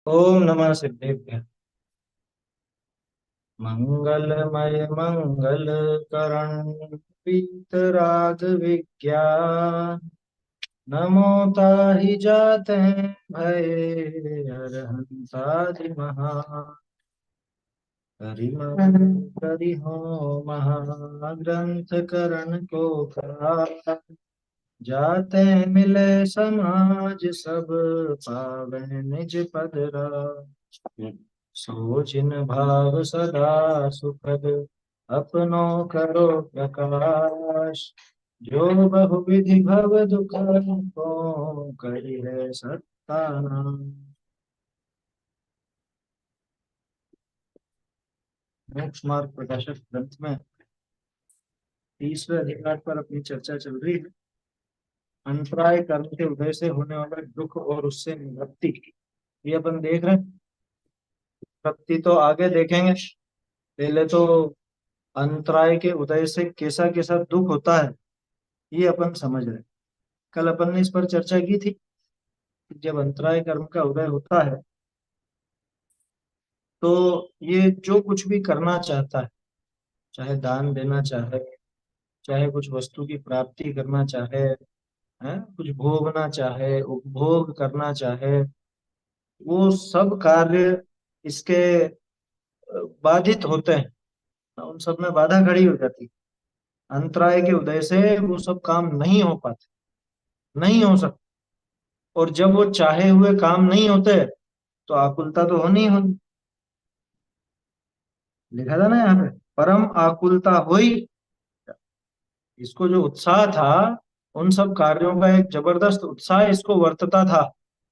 ओम नमः सिद्धेभ्य। मंगलमय मंगल करण पीतराग विज्ञान नमो ताहि जात हैं भय अरहंतादि महा करिमन करिहो महाग्रंथ करण को करार जाते मिले समाज सब पावै निज पद राज। सोचिन भाव सदा सुखद अपनो करो प्रकाश। जो बहुविधि भव दुख को करी है सत्तानाश। मोक्ष मार्ग प्रकाशक ग्रंथ में 30वें अधिकार पर अपनी चर्चा चल रही है। अंतराय कर्म के उदय से होने वाला दुख और उससे निवृत्ति, ये अपन देख रहे हैं। निवृत्ति तो आगे देखेंगे, पहले तो अंतराय के उदय से कैसा कैसा दुख होता है ये अपन समझ रहे हैं। कल अपन ने इस पर चर्चा की थी कि जब अंतराय कर्म का उदय होता है तो ये जो कुछ भी करना चाहता है, चाहे दान देना चाहे, चाहे कुछ वस्तु की प्राप्ति करना चाहे, है कुछ भोगना चाहे, उपभोग करना चाहे, वो सब कार्य इसके बाधित होते हैं। उन सब में बाधा खड़ी हो जाती है। अंतराय के उदय से वो सब काम नहीं हो पाते, नहीं हो सकते। और जब वो चाहे हुए काम नहीं होते तो आकुलता तो होनी ही होनी। लिखा था ना यहाँ पे, परम आकुलता हुई। इसको जो उत्साह था उन सब कार्यों का, एक जबरदस्त उत्साह इसको वर्तता था।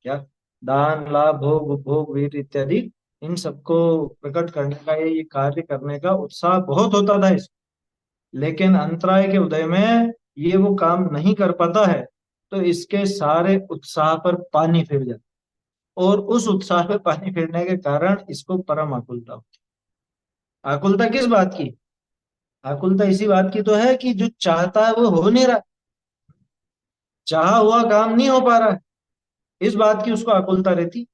क्या? दान लाभ भोग उपभोग वीर इत्यादि, इन सबको प्रकट करने का, ये कार्य करने का उत्साह बहुत होता था इसको। लेकिन अंतराय के उदय में ये वो काम नहीं कर पाता है तो इसके सारे उत्साह पर पानी फिर जाता है। और उस उत्साह पे पानी फिरने के कारण इसको परम आकुलता होती है। आकुलता किस बात की? आकुलता इसी बात की तो है कि जो चाहता है वो हो नहीं रहा, चाहा हुआ काम नहीं हो पा रहा है, इस बात की उसको आकुलता रहती।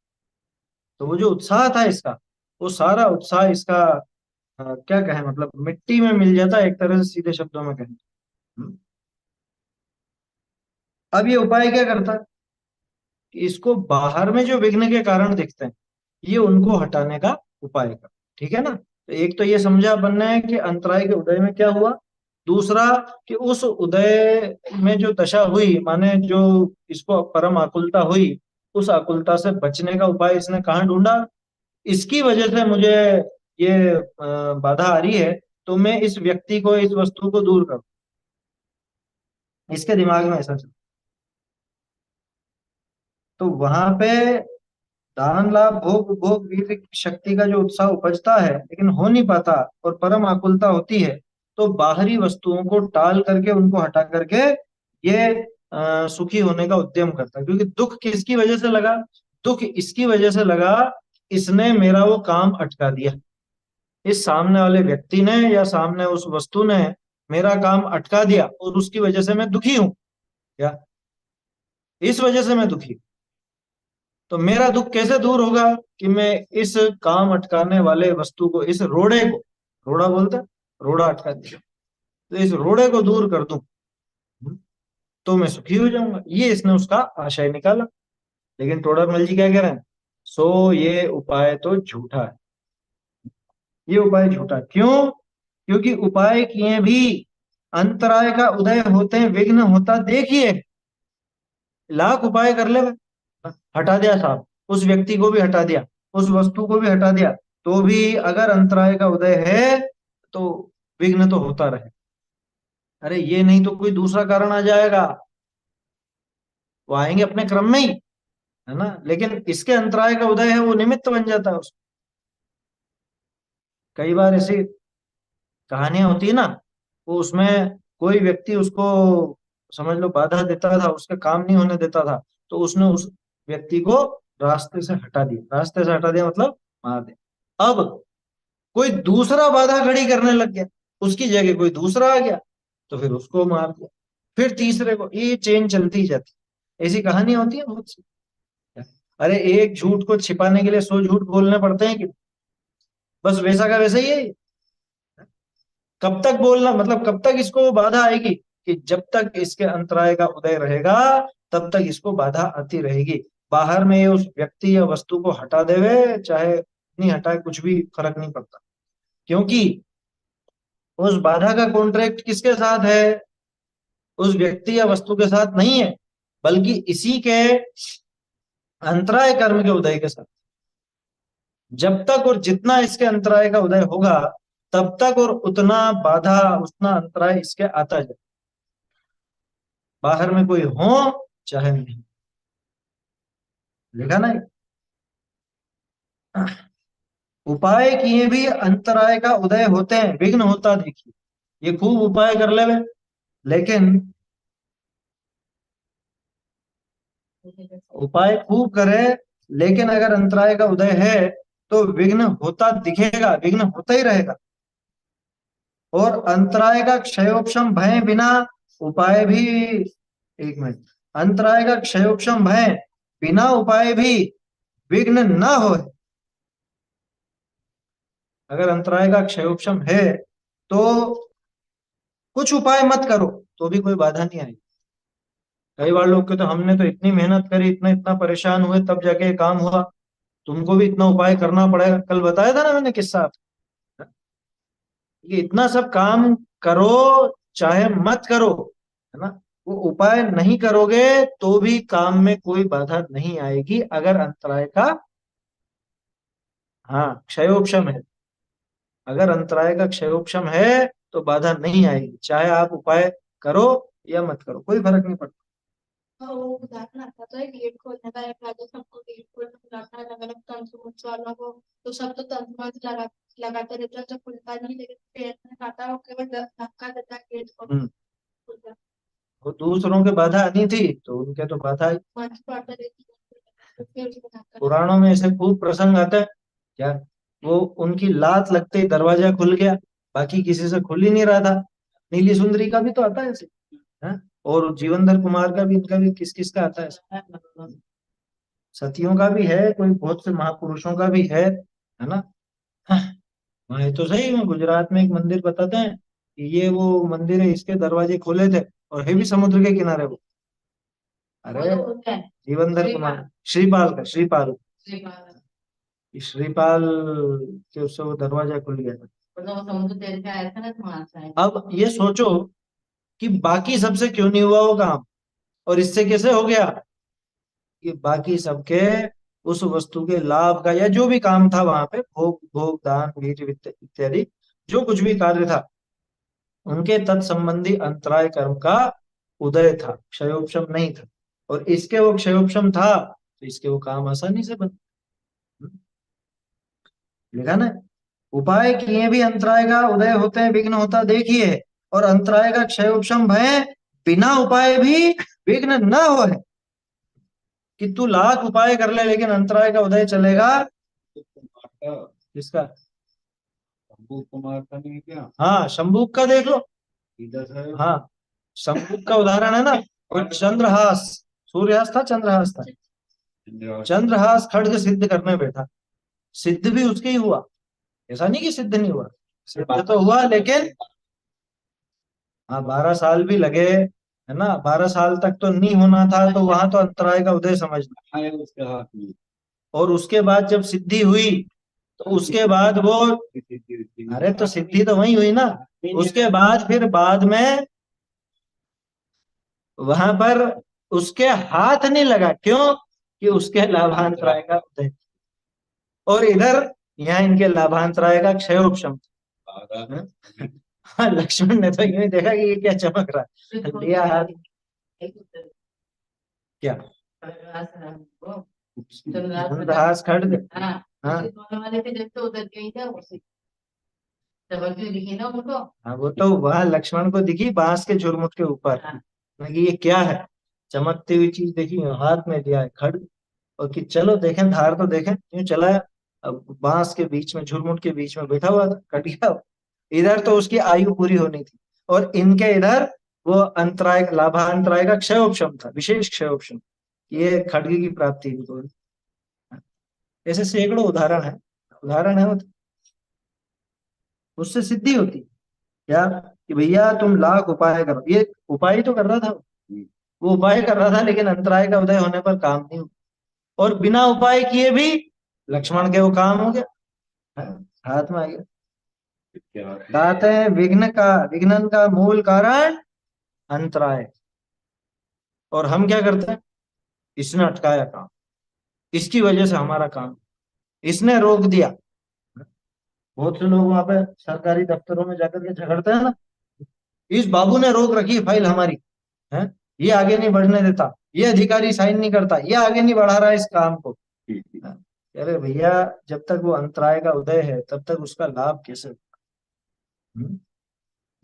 तो वो जो उत्साह था इसका, वो सारा उत्साह इसका क्या कहें, मतलब मिट्टी में मिल जाता है एक तरह से, सीधे शब्दों में कहें। हम्म। अब ये उपाय क्या करता है कि इसको बाहर में जो विघ्न के कारण दिखते हैं ये उनको हटाने का उपाय कर। ठीक है ना? तो एक तो ये समझा बनना है कि अंतराय के उदय में क्या हुआ। दूसरा कि उस उदय में जो दशा हुई, माने जो इसको परम आकुलता हुई, उस आकुलता से बचने का उपाय इसने कहाँ ढूंढा। इसकी वजह से मुझे ये बाधा आ रही है, तो मैं इस व्यक्ति को, इस वस्तु को दूर करूं। इसके दिमाग में ऐसा चल। तो वहां पे दान लाभ भोग भोग वीर शक्ति का जो उत्साह उपजता है लेकिन हो नहीं पाता और परम आकुलता होती है, तो बाहरी वस्तुओं को टाल करके, उनको हटा करके ये सुखी होने का उद्यम करता है। क्योंकि दुख किसकी वजह से लगा? दुख इसकी वजह से लगा, इसने मेरा वो काम अटका दिया। इस सामने वाले व्यक्ति ने या सामने उस वस्तु ने मेरा काम अटका दिया और उसकी वजह से मैं दुखी हूं। क्या? इस वजह से मैं दुखी हूं। तो मेरा दुख कैसे दूर होगा कि मैं इस काम अटकाने वाले वस्तु को, इस रोड़े को, रोड़ा बोलते हैं, रोड़ा अटका दिया, तो इस रोड़े को दूर कर दूं तो मैं सुखी हो जाऊंगा। ये इसने उसका आशय निकाला। लेकिन टोडरमल जी क्या कह रहे हैं? सो ये उपाय तो झूठा है। ये उपाय झूठा क्यों? क्योंकि उपाय किए भी अंतराय का उदय होते हैं विघ्न होता देखिए। लाख उपाय कर ले, हटा दिया साहब, उस व्यक्ति को भी हटा दिया, उस वस्तु को भी हटा दिया, तो भी अगर अंतराय का उदय है तो विघ्न तो होता रहे। अरे ये नहीं तो कोई दूसरा कारण आ जाएगा, वो आएंगे अपने क्रम में ही, है ना। लेकिन इसके अंतराय का उदय है, वो निमित्त बन जाता है उसको। कई बार ऐसी कहानियां होती है ना, वो उसमें कोई व्यक्ति उसको, समझ लो, बाधा देता था, उसका काम नहीं होने देता था, तो उसने उस व्यक्ति को रास्ते से हटा दिया। रास्ते से हटा दिया मतलब मार दिया। अब कोई दूसरा बाधा खड़ी करने लग गया, उसकी जगह कोई दूसरा आ गया, तो फिर उसको मार दिया, फिर तीसरे को, ये चेन चलती जाती। ऐसी कहानी होती है बहुत सी। अरे एक झूठ को छिपाने के लिए 100 झूठ बोलने पड़ते हैं कि बस वैसा का वैसा ही है। कब तक बोलना, मतलब कब तक इसको बाधा आएगी, कि जब तक इसके अंतराय का उदय रहेगा तब तक इसको बाधा आती रहेगी। बाहर में ये उस व्यक्ति या वस्तु को हटा देवे चाहे नहीं हटाए, कुछ भी फर्क नहीं पड़ता, क्योंकि उस बाधा का कॉन्ट्रैक्ट किसके साथ है? उस व्यक्ति या वस्तु के साथ नहीं है, बल्कि इसी के अंतराय कर्म के उदय के साथ। जब तक और जितना इसके अंतराय का उदय होगा तब तक और उतना बाधा, उतना अंतराय इसके आता जाए, बाहर में कोई हो चाहे नहीं। लिखा ना, उपाय किए भी अंतराय का उदय होते हैं, विघ्न होता देखिए। ये खूब उपाय कर ले, लेकिन उपाय खूब करे, लेकिन अगर अंतराय का उदय है तो विघ्न होता दिखेगा, विघ्न होता ही रहेगा। और अंतराय का क्षयोपशम भय बिना उपाय भी, एक मिनट, अंतराय का क्षयोपशम भय बिना उपाय भी विघ्न न हो। अगर अंतराय का क्षयोपशम है तो कुछ उपाय मत करो तो भी कोई बाधा नहीं आएगी। कई बार लोग के तो हमने तो इतनी मेहनत करी, इतना इतना परेशान हुए तब जाके ये काम हुआ, तुमको भी इतना उपाय करना पड़ेगा। कल बताया था ना मैंने किस्सा आपको, ये इतना सब काम करो चाहे मत करो, है ना, वो उपाय नहीं करोगे तो भी काम में कोई बाधा नहीं आएगी, अगर अंतराय का, हाँ, क्षयोपशम है। अगर अंतराय का क्षयोपशम है तो बाधा नहीं आएगी, चाहे आप उपाय करो या मत करो, कोई फर्क नहीं पड़ता। हाँ, वो उदाहरण आता तो है गेट खोलने का, एक राजा सबको गेट खोलने बुलाता है, अलग अलग तंत्र मंत्र वालों को, तो सब तो तंत्र मंत्र लगाते रहते हैं, जो खुलता नहीं, लेकिन पेड़ में खाता है वो केवल धक्का देता है गेट को, खुलता है। वो दूसरों के बाधा आनी थी तो उनके तो बाधा आई। मंत्र पढ़ते रहती है, तो फिर उसको धक्का देता पुराणों में ऐसे खूब प्रसंग आते हैं, क्या वो उनकी लात लगते ही दरवाजा खुल गया, बाकी किसी से खुल ही नहीं रहा था। नीली सुंदरी का भी तो आता है ऐसे, हाँ? और जीवनधर कुमार का भी, इनका भी किस किस का आता है ऐसे? है। सतियों का भी है, कोई बहुत से महापुरुषों का भी है ना। हाँ, वहाँ है तो सही में गुजरात में एक मंदिर बताते हैं कि ये वो मंदिर है, इसके दरवाजे खोले थे, और है भी समुद्र के किनारे वो। अरे जीवनधर कुमार, श्रीपाल का, श्रीपाल, श्रीपाल के उससे वो दरवाजा खुल गया था। समुद्र तेल पे आया था ना तुम्हारा साइड। अब ये सोचो कि बाकी सबसे क्यों नहीं हुआ वो काम, और इससे कैसे हो गया? कि बाकी सबके उस वस्तु के लाभ का या जो भी काम था वहां पे, भोग भोग दान वीर्य इत्यादि जो कुछ भी कार्य था, उनके तत्संबंधी अंतराय कर्म का उदय था, क्षयोपशम नहीं था। और इसके वो क्षयोपशम था तो इसके वो काम आसानी से बन। लिखा ना, उपाय किए भी अंतराय का उदय होते हैं, विघ्न होता देखिए, और अंतराय का क्षयोपशम भय बिना उपाय भी विघ्न न हो। है कि तू लाख उपाय कर ले लेकिन अंतराय का उदय चलेगा। किसका? शंभू कुमार का नहीं क्या? हाँ, शंभू का देख लो। हाँ, शंभू का उदाहरण है ना, वो चंद्रहास, सूर्यहास था, चंद्रहास था, चंद्रहास खड्ग सिद्ध करने बैठा, सिद्ध भी उसके ही हुआ, ऐसा नहीं कि सिद्ध नहीं हुआ, सिद्ध तो हुआ, लेकिन हाँ 12 साल भी लगे, है ना, 12 साल तक तो नहीं होना था, तो वहां तो अंतराय का उदय समझना है उसके हाथ में। और उसके बाद जब सिद्धि हुई तो उसके बाद वो, अरे तो सिद्धि तो वही हुई ना, उसके बाद फिर बाद में वहां पर उसके हाथ नहीं लगा, क्यों? कि उसके लाभांतराय का उदय, और इधर यहाँ इनके लाभांतराय का क्षयोपशम। हाँ, लक्ष्मण ने तो यूं ही देखा कि ये क्या चमक रहा है, लिया हाथ, क्या चंद्रहास खड्ग। हाँ हाँ, वो तो वह लक्ष्मण को दिखी बांस के झुरमुट के ऊपर, कि ये क्या है, चमकती हुई चीज देखी, हाथ में लिया है खड्ग, और कि चलो देखें, धार तो देखें, यूं चलाया, अब बांस के बीच में, झुरमुट के बीच में बैठा हुआ था, कट गया। इधर तो उसकी आयु पूरी होनी थी, और इनके इधर वो अंतराय, लाभांतराय का क्षयोपशम था, विशेष क्षयोपशम, ये खड्ग की प्राप्ति इनको हुई। ऐसे सैकड़ों उदाहरण है वो तो। उससे सिद्धि होती है क्या, कि भैया तुम लाख उपाय करो, ये उपाय ही तो कर रहा था वो उपाय कर रहा था, लेकिन अंतराय का उदय होने पर काम नहीं हुआ। और बिना उपाय किए भी लक्ष्मण के वो काम हो गया, हाथ में आ गया। क्या कहते हैं विघ्न का मूल कारण अंतराय। और हम क्या करते हैं, इसने अटकाया काम, इसकी वजह से हमारा काम, इसने रोक दिया। बहुत से लोग वहां पे सरकारी दफ्तरों में जाकर के झगड़ते हैं ना, इस बाबू ने रोक रखी है फाइल हमारी, है, ये आगे नहीं बढ़ने देता, ये अधिकारी साइन नहीं करता, ये आगे नहीं बढ़ा रहा है इस काम को। हाँ, अरे भैया, जब तक वो अंतराय का उदय है तब तक उसका लाभ कैसे हम्म?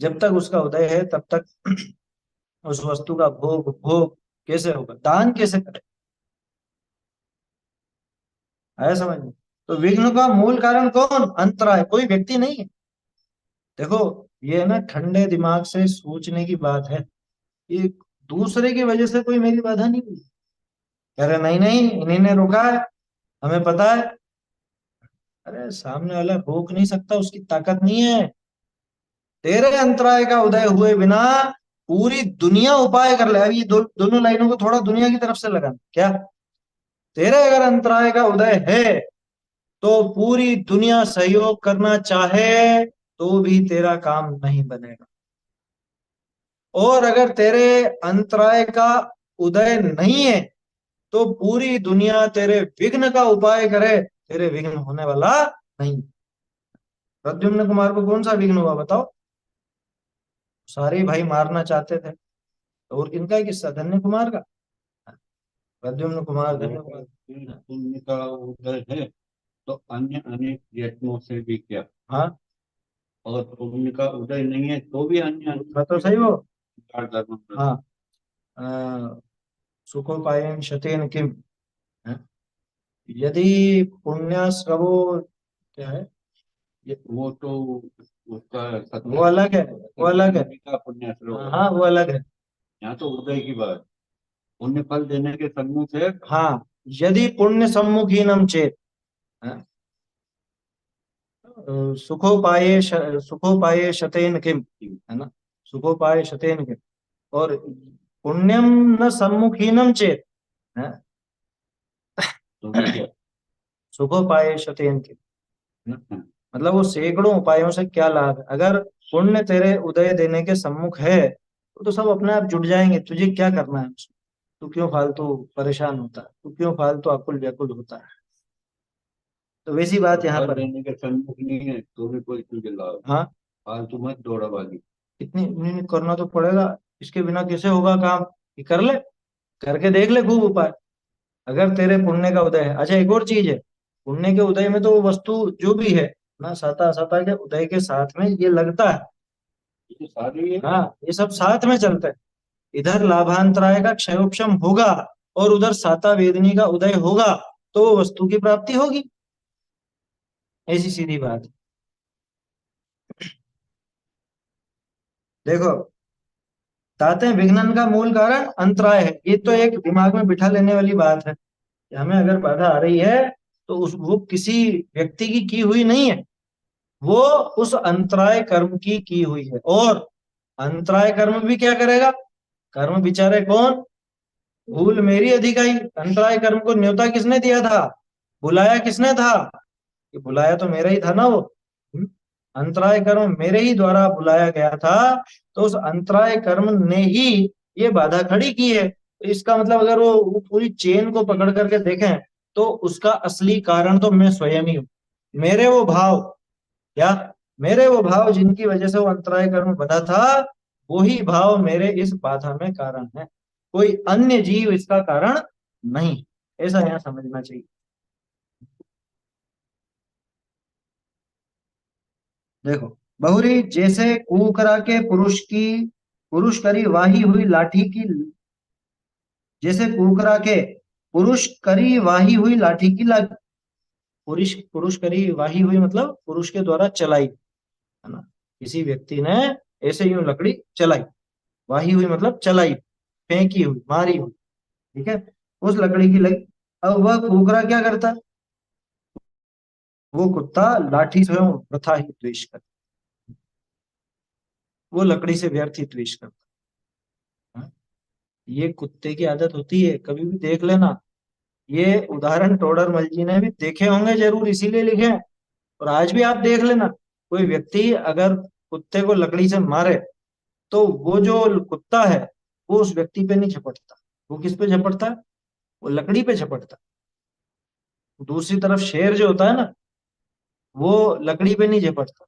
जब तक उसका उदय है तब तक उस वस्तु का भोग भोग कैसे होगा, दान कैसे करे, आया समझ में। तो विघ्न का मूल कारण कौन, अंतराय, कोई व्यक्ति नहीं है। देखो, ये है ना ठंडे दिमाग से सोचने की बात है, ये दूसरे की वजह से कोई मेरी बाधा नहीं हुई। कह रहे नहीं नहीं, इन्हीं ने रोका है, हमें पता है। अरे सामने वाला रोक नहीं सकता, उसकी ताकत नहीं है। तेरे अंतराय का उदय हुए बिना पूरी दुनिया उपाय कर ले। अब ये दोनों लाइनों को थोड़ा दुनिया की तरफ से लगाना क्या, तेरे अगर अंतराय का उदय है तो पूरी दुनिया सहयोग करना चाहे तो भी तेरा काम नहीं बनेगा। और अगर तेरे अंतराय का उदय नहीं है तो पूरी दुनिया तेरे विघ्न का उपाय करे, तेरे विघ्न होने वाला नहीं। प्रद्युम्न कुमार को कौन सा विघ्न हुआ बताओ, सारे ही भाई मारना चाहते थे, तो और किनका है किस्सा, धन्य कुमार का, प्रद्युम्न कुमार, धन्य कुमार। पुण्य का उदय है तो अन्य अनेक यत्नों से भी क्या, हाँ, और पुण्य का उदय नहीं है तो भी अन्य बात तो सही वो। धर्म हाँ, अ, सुखोपायन शतेन किम, है? यदि पुण्याश्रवो, क्या है ये, वो तो उसका वो अलग है, वो अलग है। का पुण्य हाँ श्लोक। हाँ, वो अलग है। यहाँ तो उदय की बात, पुण्य फल देने के सन्मुख है। हाँ, यदि पुण्य सम्मुखीनम चेत, है? सुखोपाये शतेन किम, है ना, सुखोपाय शतेन किम। और पुण्यम न सम्मुखीनम चेत, है, तो भी क्या। सुखोपाय शतेन किम, है ना? हाँ, मतलब वो सैकड़ों उपायों से क्या लाभ है, अगर पुण्य तेरे उदय देने के सम्मुख है तो सब अपने आप जुट जाएंगे, तुझे क्या करना है उसमें? तू क्यों फालतू परेशान होता है, तू क्यों फालतू आकुल व्याकुल होता है। तो वैसी तो बात यहाँ फल पर है। देने के सन्मुख नहीं है तो भी कोई तुझे लाभ, हाँ, फालतू मत दौड़ाबाजी। इतनी नहीं करना तो पड़ेगा, इसके बिना कैसे होगा काम, ये कर ले, करके देख ले खूब उपाय, अगर तेरे पुण्य का उदय है। अच्छा, एक और चीज है, पुण्य के उदय में तो वो वस्तु जो भी है ना, साता असता के उदय के साथ में ये लगता है। ये सारी है। हाँ, ये सब साथ में चलता है। इधर लाभांतराय का क्षयोक्षम होगा और उधर साता वेदनी का उदय होगा, तो वो वस्तु की प्राप्ति होगी, ऐसी सीधी बात है। देखो, कहते हैं विघ्नन का मूल कारण अंतराय है, ये तो एक दिमाग में बिठा लेने वाली बात है कि हमें अगर बाधा आ रही है तो उस वो किसी व्यक्ति की हुई नहीं है, वो उस अंतराय कर्म की हुई है। और अंतराय कर्म भी क्या करेगा, कर्म बिचारे कौन, भूल मेरी अधिकाई। अंतराय कर्म को न्योता किसने दिया था, बुलाया किसने था, ये बुलाया तो मेरा ही था ना वो। हम्म? अंतराय कर्म मेरे ही द्वारा बुलाया गया था, तो उस अंतराय कर्म ने ही ये बाधा खड़ी की है। तो इसका मतलब अगर वो पूरी चेन को पकड़ करके देखें तो उसका असली कारण तो मैं स्वयं ही हूँ। मेरे वो भाव, क्या, मेरे वो भाव जिनकी वजह से वो अंतराय कर्म बना था, वही भाव मेरे इस बाधा में कारण है, कोई अन्य जीव इसका कारण नहीं। ऐसा यहाँ समझना चाहिए। देखो, बहुरी जैसे कुकरा के पुरुष करी वाही हुई लाठी की, जैसे कुकरा के पुरुष करी वाही हुई लाठी की पुरुष पुरुष करी वाही हुई मतलब पुरुष के द्वारा चलाई, है ना, किसी व्यक्ति ने ऐसे यूं लकड़ी चलाई, वाही हुई मतलब चलाई, फेंकी हुई, मारी हुई, ठीक है, उस लकड़ी की लगी। अब वह कुकरा क्या करता है, वो कुत्ता लाठी से वृथा ही द्वेष करता, वो लकड़ी से व्यर्थ ही द्वेष करता। हाँ? ये कुत्ते की आदत होती है, कभी भी देख लेना। ये उदाहरण टोडरमल जी ने भी देखे होंगे जरूर, इसीलिए लिखे हैं। और आज भी आप देख लेना, कोई व्यक्ति अगर कुत्ते को लकड़ी से मारे तो वो जो कुत्ता है वो उस व्यक्ति पे नहीं झपटता, वो किस पे झपटता है, वो लकड़ी पे झपटता है। दूसरी तरफ शेर जो होता है ना, वो लकड़ी पे नहीं झपटता,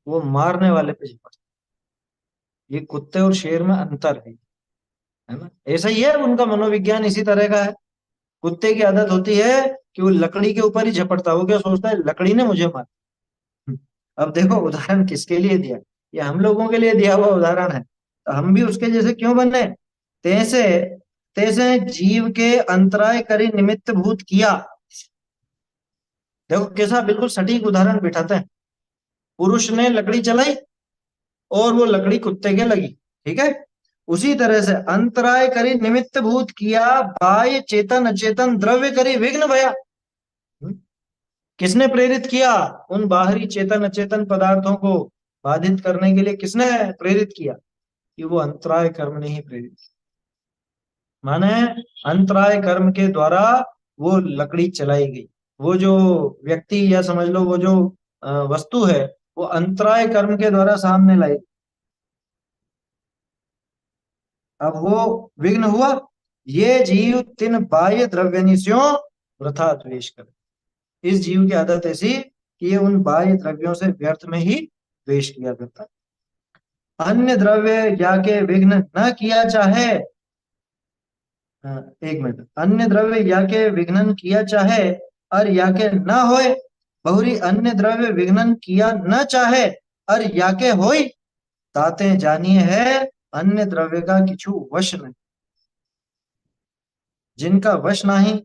वो मारने वाले पे झपटता। ये कुत्ते और शेर में अंतर है ना। ऐसा ही है, उनका मनोविज्ञान इसी तरह का है। कुत्ते की आदत होती है कि वो लकड़ी के ऊपर ही झपटता, वो क्या सोचता है, लकड़ी ने मुझे मारा। अब देखो उदाहरण किसके लिए दिया, ये हम लोगों के लिए दिया हुआ उदाहरण है, तो हम भी उसके जैसे क्यों बने। तैसे तैसे जीव के अंतराय करी निमित्त भूत किया। देखो कैसा बिल्कुल सटीक उदाहरण बिठाते हैं। पुरुष ने लकड़ी चलाई और वो लकड़ी कुत्ते के लगी, ठीक है। उसी तरह से अंतराय करी निमित्त भूत किया, बाह्य चेतन अचेतन द्रव्य करी विघ्न भया। किसने प्रेरित किया, उन बाहरी चेतन अचेतन पदार्थों को बाधित करने के लिए किसने प्रेरित किया, कि वो अंतराय कर्म ने ही प्रेरित किया। माने अंतराय कर्म के द्वारा वो लकड़ी चलाई गई। वो जो व्यक्ति या समझ लो वो जो वस्तु है, वो अंतराय कर्म के द्वारा सामने लाई। अब वो विघ्न हुआ, ये जीव तिन बाह्य द्रव्यनिस्यों वृथा द्वेष करे। इस जीव की आदत ऐसी कि ये उन बाह्य द्रव्यों से व्यर्थ में ही द्वेष किया करता है। अन्य द्रव्य या के विघ्न न किया चाहे, एक मिनट, अन्य द्रव्य या के विघ्नन किया चाहे और या के न होए, बहुरी अन्य द्रव्य विघ्नन किया न चाहे और या के होई, ताते जानिए है अन्य द्रव्य का किछु वश नहीं। जिनका वश नहीं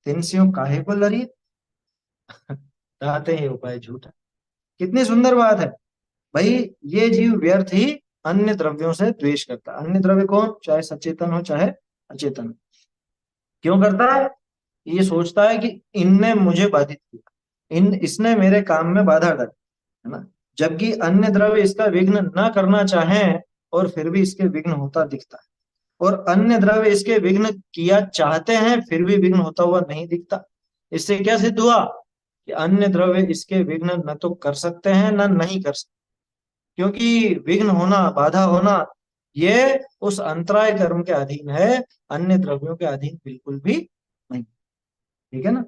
तिनस्यों काहे को लरी, ताते ही उपाय झूठा। कितनी सुंदर बात है भाई। ये जीव व्यर्थ ही अन्य द्रव्यों से द्वेष करता है। अन्य द्रव्य कौन, चाहे सचेतन हो चाहे अचेतन। क्यों करता है, ये सोचता है कि इनने मुझे बाधित किया, इन इसने मेरे काम में बाधा डाली, है ना। जबकि अन्य द्रव्य इसका विघ्न न करना चाहे और फिर भी इसके विघ्न होता दिखता है, और अन्य द्रव्य इसके विघ्न किया चाहते हैं फिर भी विघ्न होता हुआ नहीं दिखता। इससे क्या सिद्ध हुआ कि अन्य द्रव्य इसके विघ्न न तो कर सकते हैं न नहीं कर सकते, क्योंकि विघ्न होना, बाधा होना, ये उस अंतराय कर्म के अधीन है, अन्य द्रव्यों के अधीन बिल्कुल भी नहीं। ठीक है ना।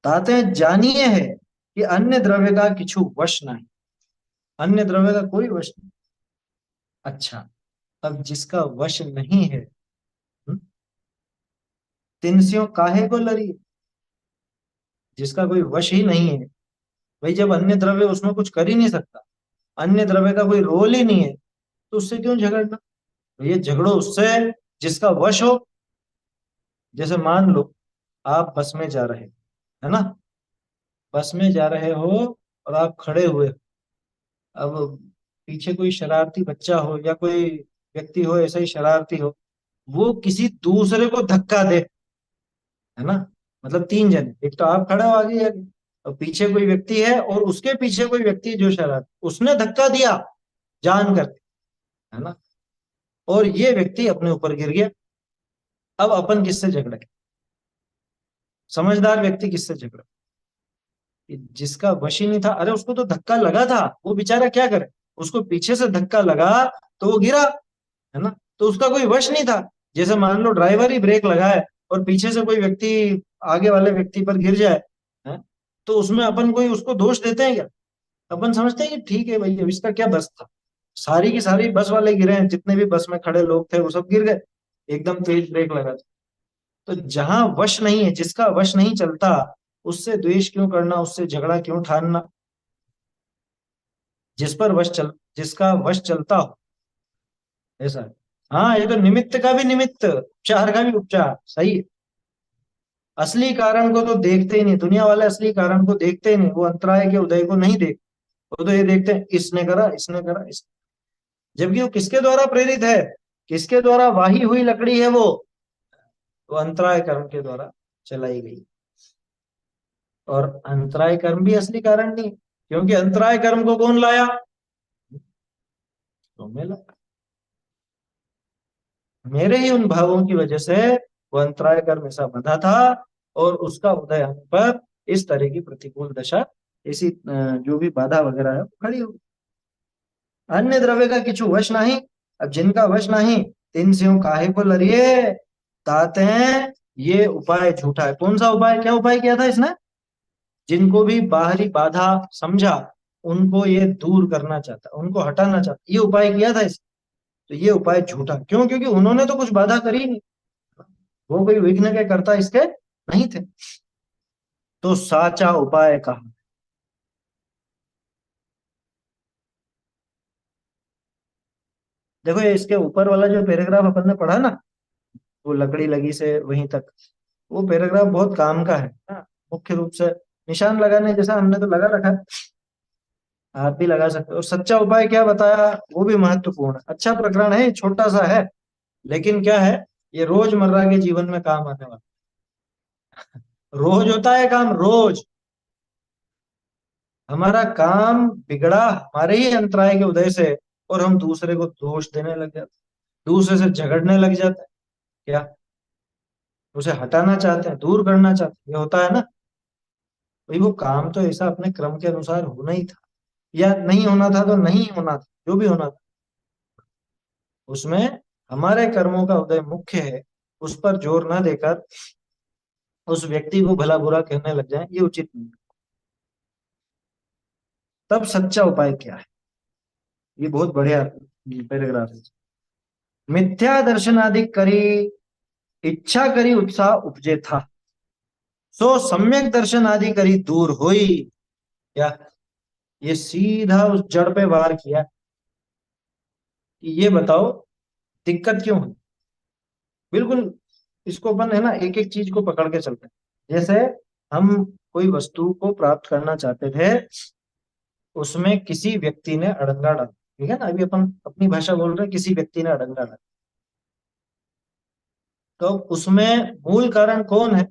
ताते जानिए है कि अन्य द्रव्य का किछु वश नहीं, अन्य द्रव्य का कोई वश नहीं। अच्छा, अब जिसका वश नहीं है, तिनस्यों काहे को लड़ी, जिसका कोई वश ही नहीं है। भाई जब अन्य द्रव्य उसमें कुछ कर ही नहीं सकता, अन्य द्रव्य का कोई रोल ही नहीं है, तो उससे क्यों झगड़ना। तो ये झगड़ो उससे जिसका वश हो। जैसे मान लो आप बस में जा रहे, है ना, बस में जा रहे हो और आप खड़े हुए हो। अब पीछे कोई शरारती बच्चा हो या कोई व्यक्ति हो ऐसा ही शरारती हो, वो किसी दूसरे को धक्का दे, है ना। मतलब तीन जने, एक तो आप खड़े हो आगे आगे, और पीछे कोई व्यक्ति है और उसके पीछे कोई व्यक्ति जो शरारत, उसने धक्का दिया जान करके, है ना, और ये व्यक्ति अपने ऊपर गिर गया। अब अपन किससे झगड़े, समझदार व्यक्ति किससे झगड़े, कि जिसका वश ही नहीं था। अरे उसको तो धक्का लगा था, वो बेचारा क्या करे, उसको पीछे से धक्का लगा तो वो गिरा, है ना, तो उसका कोई वश नहीं था। जैसे मान लो ड्राइवर ही ब्रेक लगाए और पीछे से कोई व्यक्ति आगे वाले व्यक्ति पर गिर जाए, है, तो उसमें अपन कोई उसको दोष देते हैं क्या। अपन समझते हैं कि ठीक है भाई अब इसका क्या बस था, सारी की सारी बस वाले गिरे हैं, जितने भी बस में खड़े लोग थे वो सब गिर गए, एकदम तेज ब्रेक लगा। तो जहां वश नहीं है, जिसका वश नहीं चलता, उससे द्वेष क्यों करना, उससे झगड़ा क्यों ठानना। जिस पर वश चल, जिसका वश चलता हो, ऐसा है। हाँ, ये तो निमित्त का भी निमित्त, उपचार का भी उपचार, सही है। असली कारण को तो देखते ही नहीं दुनिया वाले, असली कारण को देखते ही नहीं, वो अंतराय के उदय को नहीं देखते। वो तो ये देखते हैं इसने करा, इसने करा, जबकि वो किसके द्वारा प्रेरित है, किसके द्वारा वाही हुई लकड़ी है वो अंतराय कर्म के द्वारा चलाई गई। और अंतराय कर्म भी असली कारण नहीं, क्योंकि अंतराय कर्म को कौन लाया? तो मैं लाया। मेरे ही उन भावों की वजह से वो अंतराय कर्म ऐसा बंधा था, और उसका उदय होने पर इस तरह की प्रतिकूल दशा, ऐसी जो भी बाधा वगैरह है वो खड़ी हो। अन्य द्रव्य का किछु वश नहीं। अब जिनका वश नहीं, तिन स्यों काहे को लरिए, ताते हैं ये उपाय झूठा है। कौन सा उपाय, क्या उपाय किया था इसने? जिनको भी बाहरी बाधा समझा, उनको ये दूर करना चाहता, उनको हटाना चाहता, ये उपाय किया था इसने। तो ये उपाय झूठा क्यों? क्योंकि उन्होंने तो कुछ बाधा करी नहीं, वो कोई विघ्न के कर्ता इसके नहीं थे। तो साचा उपाय कहा। देखो ये इसके ऊपर वाला जो पैराग्राफ अपन ने पढ़ा ना, वो लकड़ी लगी से वहीं तक, वो पैराग्राफ बहुत काम का है ना। मुख्य रूप से निशान लगाने जैसा हमने तो लगा रखा है, आप भी लगा सकते हो। और सच्चा उपाय क्या बताया, वो भी महत्वपूर्ण है। अच्छा प्रकरण है, छोटा सा है, लेकिन क्या है, ये रोजमर्रा के जीवन में काम आने वाला। रोज होता है काम, रोज। हमारा काम बिगड़ा हमारे ही अंतराय के उदय से, और हम दूसरे को दोष देने लग जाते, दूसरे से झगड़ने लग जाते हैं। क्या? उसे हटाना चाहते हैं, दूर करना चाहते हैं, ये होता है ना। भाई वो काम तो ऐसा अपने क्रम के अनुसार होना ही था, या नहीं होना था तो नहीं होना था, जो भी होना था उसमें हमारे कर्मों का उदय मुख्य है। उस पर जोर न देकर उस व्यक्ति को भला बुरा कहने लग जाए, ये उचित नहीं। तब सच्चा उपाय क्या है, ये बहुत बढ़िया पैराग्राफ है। मिथ्या दर्शन आदि करी, इच्छा करी उत्साह उपजे था, सो सम्यक दर्शन आदि करी दूर हुई। क्या? ये सीधा उस जड़ पे वार किया कि ये बताओ दिक्कत क्यों है। बिल्कुल, इसको अपन है ना एक एक चीज को पकड़ के चलते हैं। जैसे हम कोई वस्तु को प्राप्त करना चाहते थे, उसमें किसी व्यक्ति ने अड़ंगा डाला, ठीक है ना, अभी अपन अपनी भाषा बोल रहे हैं, किसी व्यक्ति ने अड़ंगा डाला। तो उसमें मूल कारण कौन है,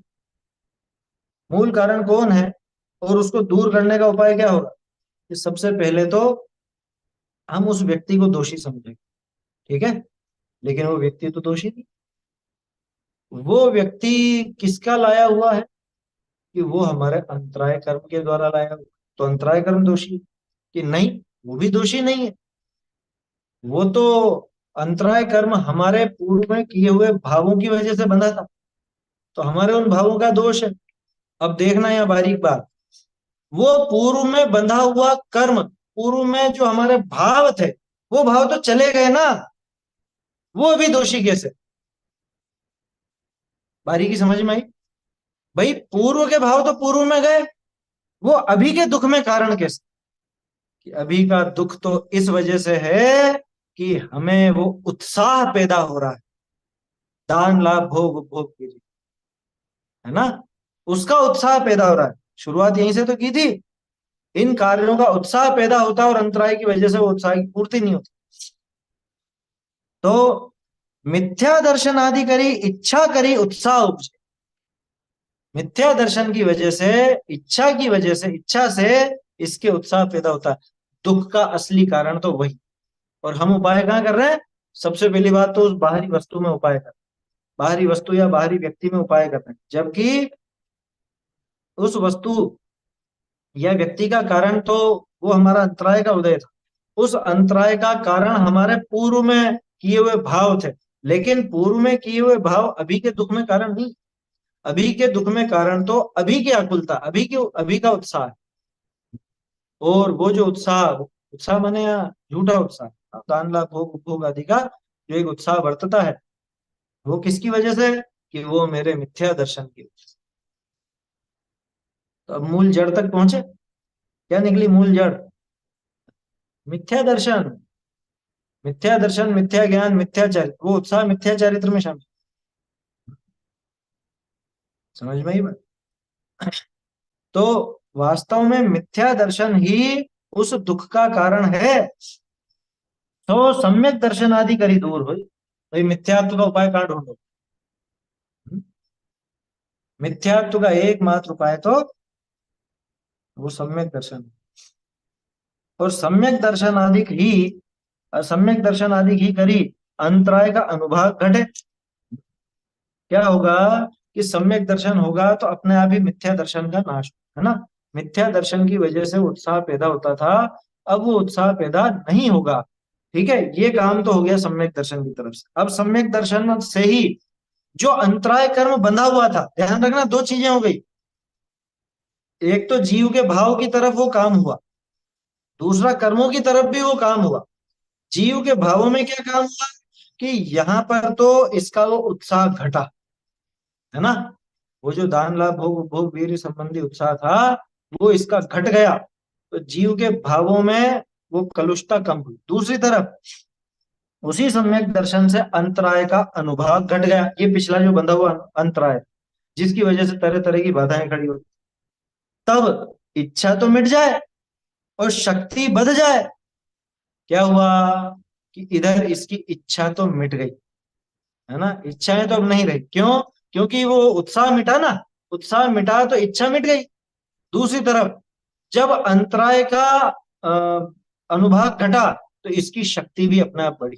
मूल कारण कौन है, और उसको दूर करने का उपाय क्या होगा? कि सबसे पहले तो हम उस व्यक्ति को दोषी समझेंगे, ठीक है, लेकिन वो व्यक्ति तो दोषी नहीं। वो व्यक्ति किसका लाया हुआ है? कि वो हमारे अंतराय कर्म के द्वारा लाया हुआ। तो अंतराय कर्म दोषी है कि नहीं? वो भी दोषी नहीं है। वो तो अंतराय कर्म हमारे पूर्व में किए हुए भावों की वजह से बंधा था, तो हमारे उन भावों का दोष है। अब देखना यहाँ बारीक बात, वो पूर्व में बंधा हुआ कर्म, पूर्व में जो हमारे भाव थे, वो भाव तो चले गए ना, वो अभी दोषी कैसे? बारीकी समझ में आई? भाई पूर्व के भाव तो पूर्व में गए, वो अभी के दुख में कारण कैसे? कि अभी का दुख तो इस वजह से है कि हमें वो उत्साह पैदा हो रहा है, दान लाभ भोग उपभोग के लिए, है ना, उसका उत्साह पैदा हो रहा है। शुरुआत यहीं से तो की थी। इन कार्यों का उत्साह पैदा होता है, और अंतराय की वजह से वो उत्साह की पूर्ति नहीं होती। तो मिथ्या दर्शन आदि करी, इच्छा करी उत्साह उपजे। मिथ्या दर्शन की वजह से, इच्छा की वजह से, इच्छा से इसके उत्साह पैदा होता है। दुख का असली कारण तो वही। और हम उपाय कहाँ कर रहे हैं? सबसे पहली बात तो उस बाहरी वस्तु में उपाय कर, बाहरी वस्तु या बाहरी व्यक्ति में उपाय कर रहे हैं, जबकि उस वस्तु या व्यक्ति का कारण तो वो हमारा अंतराय का उदय था। उस अंतराय का कारण हमारे पूर्व में किए हुए भाव थे, लेकिन पूर्व में किए हुए भाव अभी के दुख में कारण नहीं। अभी के दुख में कारण तो अभी की आकुलता, अभी का उत्साह है। और वो जो उत्साह, उत्साह माने यहाँ झूठा उत्साह, दान लाभ भोग उपभोग आदि का जो एक उत्साह वर्तता है, वो किसकी वजह से? कि वो मेरे मिथ्या दर्शन की वजह से। तो अब मूल जड़ तक पहुंचे, क्या निकली मूल जड़? मिथ्या दर्शन। मिथ्या दर्शन, मिथ्या ज्ञान, मिथ्या चरित्र, वो उत्साह मिथ्या चरित्र में शामिल। समझ में ही बात? तो वास्तव में मिथ्या दर्शन ही उस दुख का कारण है। तो सम्यक दर्शन आदि करी दूर हुई। भाई मिथ्यात्व का उपाय कहाँ ढूंढो? मिथ्यात्व का एकमात्र उपाय तो वो सम्यक दर्शन। और सम्यक दर्शन आदि ही करी अंतराय का अनुभाग घटे। क्या होगा कि सम्यक दर्शन होगा तो अपने आप ही मिथ्या दर्शन का नाश है ना। मिथ्या दर्शन की वजह से उत्साह पैदा होता था, अब वो उत्साह पैदा नहीं होगा। ठीक है, ये काम तो हो गया सम्यक दर्शन की तरफ से। अब सम्यक दर्शन से ही जो अंतराय कर्म बंधा हुआ था, ध्यान रखना दो चीजें हो गई। एक तो जीव के भाव की तरफ वो काम हुआ, दूसरा कर्मों की तरफ भी वो काम हुआ। जीव के भावों में क्या काम हुआ कि यहाँ पर तो इसका वो उत्साह घटा, है ना। वो जो दान लाभ भोग उपभोग वीर्य संबंधी उत्साह था वो इसका घट गया, तो जीव के भावों में वो कलुषता कम हुई। दूसरी तरफ उसी सम्यक दर्शन से अंतराय का अनुभाग घट गया, ये पिछला जो बंधा हुआ अंतराय जिसकी वजह से तरह तरह की बाधाएं खड़ी होती, तब इच्छा तो मिट जाए और शक्ति बढ़ जाए। क्या हुआ कि इधर इसकी इच्छा तो मिट गई, है ना। इच्छाएं तो अब नहीं रही, क्यों? क्योंकि वो उत्साह मिटा ना, उत्साह मिटा तो इच्छा मिट गई। दूसरी तरफ जब अंतराय का अनुभाग घटा तो इसकी शक्ति भी अपने आप बढ़ी।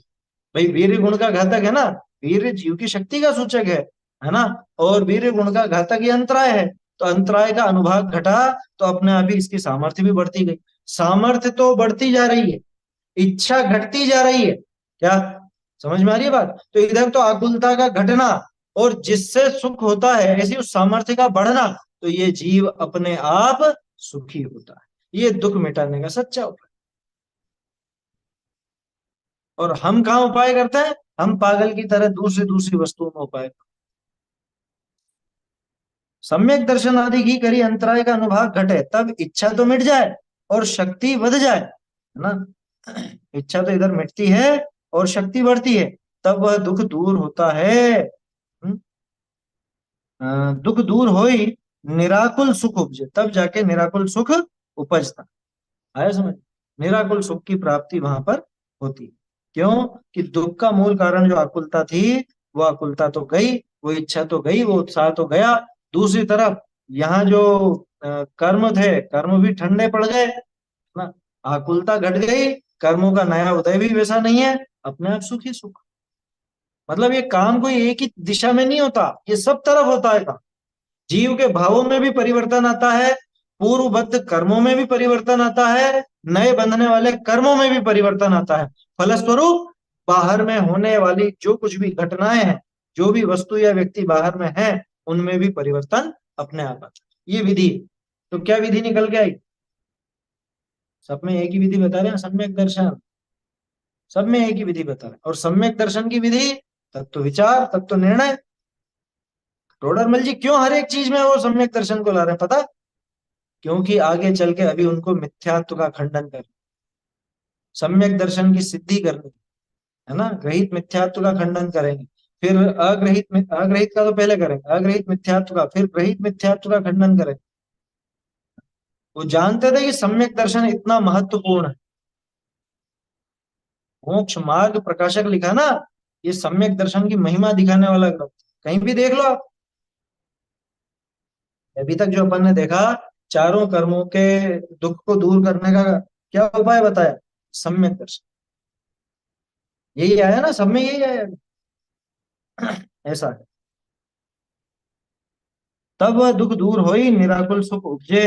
भाई वीर्य गुण का घातक है ना, वीर्य जीव की शक्ति का सूचक है ना। और वीर्य गुण का घातक ये अंतराय है, तो अंतराय का अनुभाग घटा तो अपने आप ही इसकी सामर्थ्य भी बढ़ती गई। सामर्थ्य तो बढ़ती जा रही है, इच्छा घटती जा रही है। क्या समझ में आ रही है बात? तो इधर तो आकुलता का घटना और जिससे सुख होता है ऐसी उस सामर्थ्य का बढ़ना, तो ये जीव अपने आप सुखी होता है। ये दुख मिटाने का सच्चा उपाय। और हम कहाँ उपाय करते हैं? हम पागल की तरह दूसरी दूसरी वस्तुओं में उपाय। सम्यक दर्शन आदि की करी अंतराय का अनुभाग घटे, तब इच्छा तो मिट जाए और शक्ति बढ़ जाए, है ना। इच्छा तो इधर मिटती है और शक्ति बढ़ती है, तब वह दुख दूर होता है। हम्म, दुख दूर होई निराकुल सुख उपजे, तब जाके निराकुल सुख उपजता। आया समझ? निराकुल सुख की प्राप्ति वहां पर होती। क्यों? कि दुख का मूल कारण जो आकुलता थी, वो आकुलता तो गई, वो इच्छा तो गई, वो उत्साह तो गया। दूसरी तरफ यहाँ जो कर्म थे, कर्म भी ठंडे पड़ गए ना। आकुलता घट गई, कर्मों का नया उदय भी वैसा नहीं है, अपने आप सुख ही सुख। मतलब ये काम कोई एक ही दिशा में नहीं होता, ये सब तरफ होता है काम। जीव के भावों में भी परिवर्तन आता है, पूर्वबद्ध कर्मों में भी परिवर्तन आता है, नए बंधने वाले कर्मों में भी परिवर्तन आता है। फलस्वरूप बाहर में होने वाली जो कुछ भी घटनाएं हैं, जो भी वस्तु या व्यक्ति बाहर में है, उनमें भी परिवर्तन अपने आप आता है। ये विधि। तो क्या विधि निकल के आई? सब में एक ही विधि बता रहे हैं, सम्यक दर्शन। सब में एक ही विधि बता रहे हैं। और सम्यक दर्शन की विधि तत्व विचार, तत्व निर्णय। टोडरमल जी क्यों हर एक चीज में वो सम्यक दर्शन को ला रहे हैं पता? क्योंकि आगे चल के अभी उनको मिथ्यात्व का खंडन कर, सम्यक दर्शन की सिद्धि करनी है ना। ग्रहित मिथ्यात्व का खंडन करेंगे, फिर अग्रहित का तो पहले करेंगे, अग्रहित मिथ्यात्व का, फिर ग्रहित मिथ्यात्व का खंडन करेंगे। वो जानते थे कि सम्यक दर्शन इतना महत्वपूर्ण है। मोक्ष मार्ग प्रकाशक लिखा ना, ये सम्यक दर्शन की महिमा दिखाने वाला ग्रंथ। कहीं भी देख लो आप। अभी तक जो अपन ने देखा, चारों कर्मों के दुख को दूर करने का क्या उपाय बताया? सम्यक दर्शन। यही आया ना, सब में यही आया। ऐसा है। तब वह दुख दूर होई निराकुल सुख उपजे,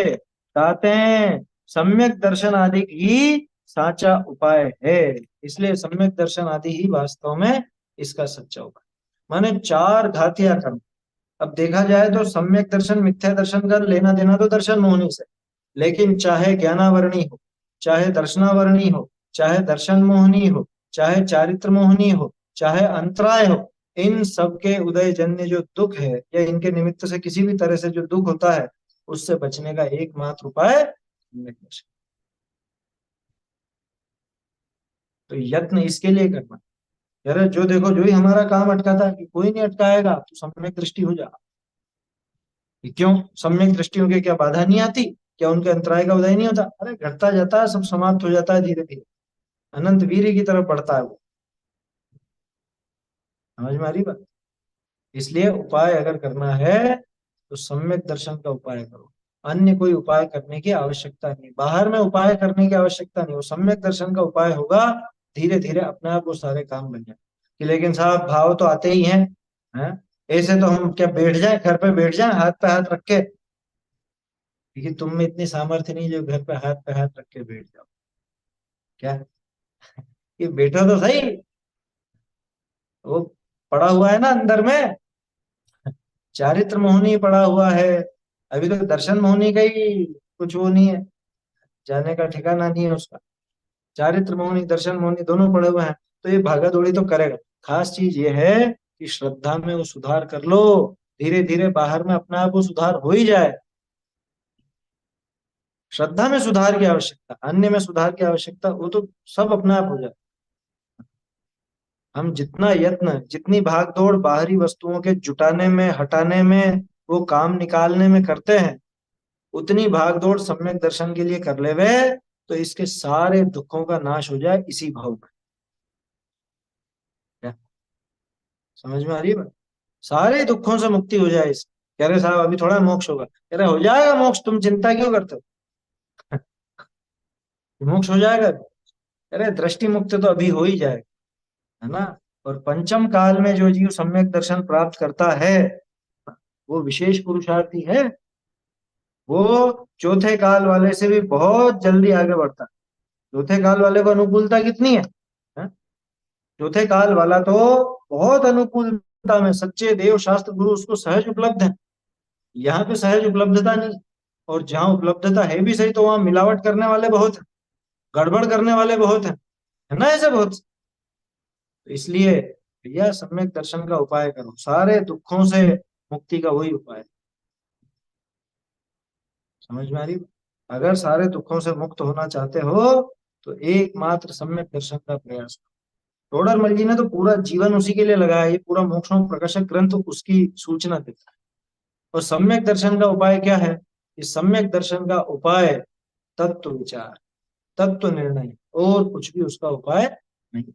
कहते हैं सम्यक दर्शन आदि ही साचा उपाय है। इसलिए सम्यक दर्शन आदि ही वास्तव में इसका सच्चा उपाय। माने चार घातिया कर्म। अब देखा जाए तो सम्यक दर्शन मिथ्या दर्शन का लेना देना तो दर्शन मोहनी से, लेकिन चाहे ज्ञानावरणी हो, चाहे दर्शनावरणी हो, चाहे दर्शन मोहनी हो, चाहे चारित्र मोहनी हो, चाहे अंतराय हो, इन सब के उदय जन्य जो दुख है या इनके निमित्त से किसी भी तरह से जो दुख होता है, उससे बचने का एकमात्र उपाय सम्यक दर्शन। तो यत्न इसके लिए करना। यार जो देखो जो ही हमारा काम अटकाता है कि कोई नहीं अटकाएगा, तो सम्यक दृष्टि हो जा। क्यों? सम्यक दृष्टियों के क्या बाधा नहीं आती? क्या उनके अंतराय का उदय नहीं होता? अरे घटता जाता है, सब समाप्त हो जाता है धीरे धीरे, अनंत वीर्य की तरफ बढ़ता है वो। समझ में आ रही बात? इसलिए उपाय अगर करना है तो सम्यक दर्शन का उपाय करो। अन्य कोई उपाय करने की आवश्यकता नहीं, बाहर में उपाय करने की आवश्यकता नहीं, वो सम्यक दर्शन का उपाय होगा। धीरे धीरे अपने आप वो सारे काम बन जाए। कि लेकिन साहब भाव तो आते ही हैं। ऐसे तो हम क्या बैठ जाएं, घर पे बैठ जाएं हाथ पे हाथ रख के? क्योंकि तुम में इतनी सामर्थ्य नहीं जो घर पे हाथ रख के बैठ जाओ। क्या? ये बैठो तो सही। वो पड़ा हुआ है ना अंदर में, चारित्र मोहिनी पड़ा हुआ है। अभी तो दर्शन मोहिनी का ही कुछ वो नहीं है, जाने का ठिकाना नहीं है उसका। चारित्र मोहिनी दर्शन मोहिनी दोनों पड़े हुए हैं। तो ये भागा दौड़ी तो करेगा। खास चीज ये है कि श्रद्धा में वो सुधार कर लो। धीरे धीरे बाहर में अपने आप वो सुधार हो ही जाए। श्रद्धा में सुधार की आवश्यकता, अन्य में सुधार की आवश्यकता, वो तो सब अपने आप हो जाए। हम जितना यत्न, जितनी भाग दौड़ बाहरी वस्तुओं के जुटाने में, हटाने में, वो काम निकालने में करते हैं, उतनी भाग दौड़ सम्यक दर्शन के लिए कर लेवे, तो इसके सारे दुखों का नाश हो जाए इसी भाव में। क्या समझ में आ रही है बात? सारे दुखों से मुक्ति हो जाए इस। कह रहे साहब अभी थोड़ा मोक्ष होगा, कह रहे हो जाएगा मोक्ष, तुम चिंता क्यों करते हो? मोक्ष हो जाएगा। कह रहे दृष्टि मुक्त तो अभी हो ही जाएगा, है ना। और पंचम काल में जो जीव सम्यक दर्शन प्राप्त करता है, वो विशेष पुरुषार्थी है। वो चौथे काल वाले से भी बहुत जल्दी आगे बढ़ता है। चौथे काल वाले को अनुकूलता कितनी है? चौथे काल वाला तो बहुत अनुकूलता में, सच्चे देव शास्त्र गुरु उसको सहज उपलब्ध है। यहाँ पे सहज उपलब्धता नहीं। और जहाँ उपलब्धता है भी सही, तो वहां मिलावट करने वाले बहुत हैं, गड़बड़ करने वाले बहुत हैं, है ना, ऐसे बहुत। तो इसलिए भैया सम्यक दर्शन का उपाय करो, सारे दुखों से मुक्ति का वही उपाय है। समझ में आ रही? अगर सारे दुखों से मुक्त होना चाहते हो, तो एकमात्र सम्यक दर्शन का प्रयास करो। टोडरमल जी ने तो पूरा जीवन उसी के लिए लगाया। ये पूरा मोक्षों प्रकाशक ग्रंथ उसकी सूचना देता है। और सम्यक दर्शन का उपाय क्या है? इस सम्यक दर्शन का उपाय तत्व विचार, तत्व निर्णय, और कुछ भी उसका उपाय नहीं।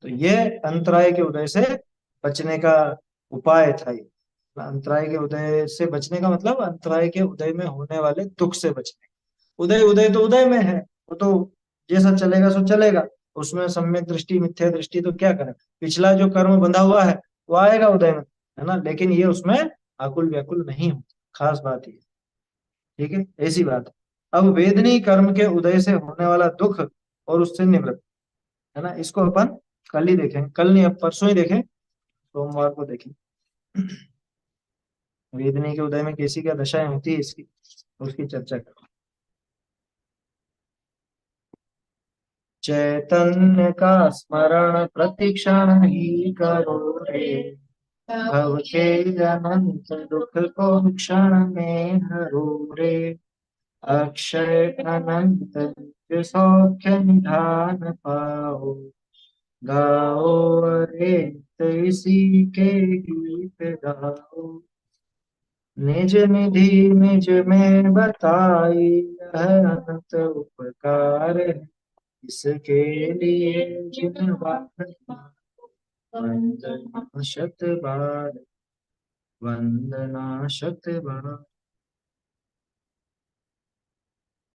तो ये अंतराय के उदय से बचने का उपाय था। ये अंतराय के उदय से बचने का मतलब अंतराय के उदय में होने वाले दुख से बचने। उदय उदय तो उदय में है, वो तो जैसा चलेगा सो चलेगा। उसमें सम्यक दृष्टि मिथ्या दृष्टि तो क्या करे, पिछला जो कर्म बंधा हुआ है वो आएगा उदय में, है ना। लेकिन ये उसमें आकुल व्याकुल नहीं होता। खास बात ये, ठीक है, ऐसी बात है। अब वेदनी कर्म के उदय से होने वाला दुख और उससे निवृत्त, है ना, इसको अपन कल ही देखें, कल नहीं अब परसों ही देखें, सोमवार को देखें। वेदनी के उदय में कैसी क्या दशाएं होती है इसकी, उसकी चर्चा करें। चैतन्य का स्मरण प्रतिक्षण ही करो रे, भव के अनंत दुख को क्षण में हरो रे। अक्षय अनंत नित्य सौख्य निधान पाओ, गाओ रे तो इसी के गीत गाओ। निज निधि निज में बताई, यह अनंत उपकार है, इसके लिए जिन बार वंदना शत बार, वंदना शत बार।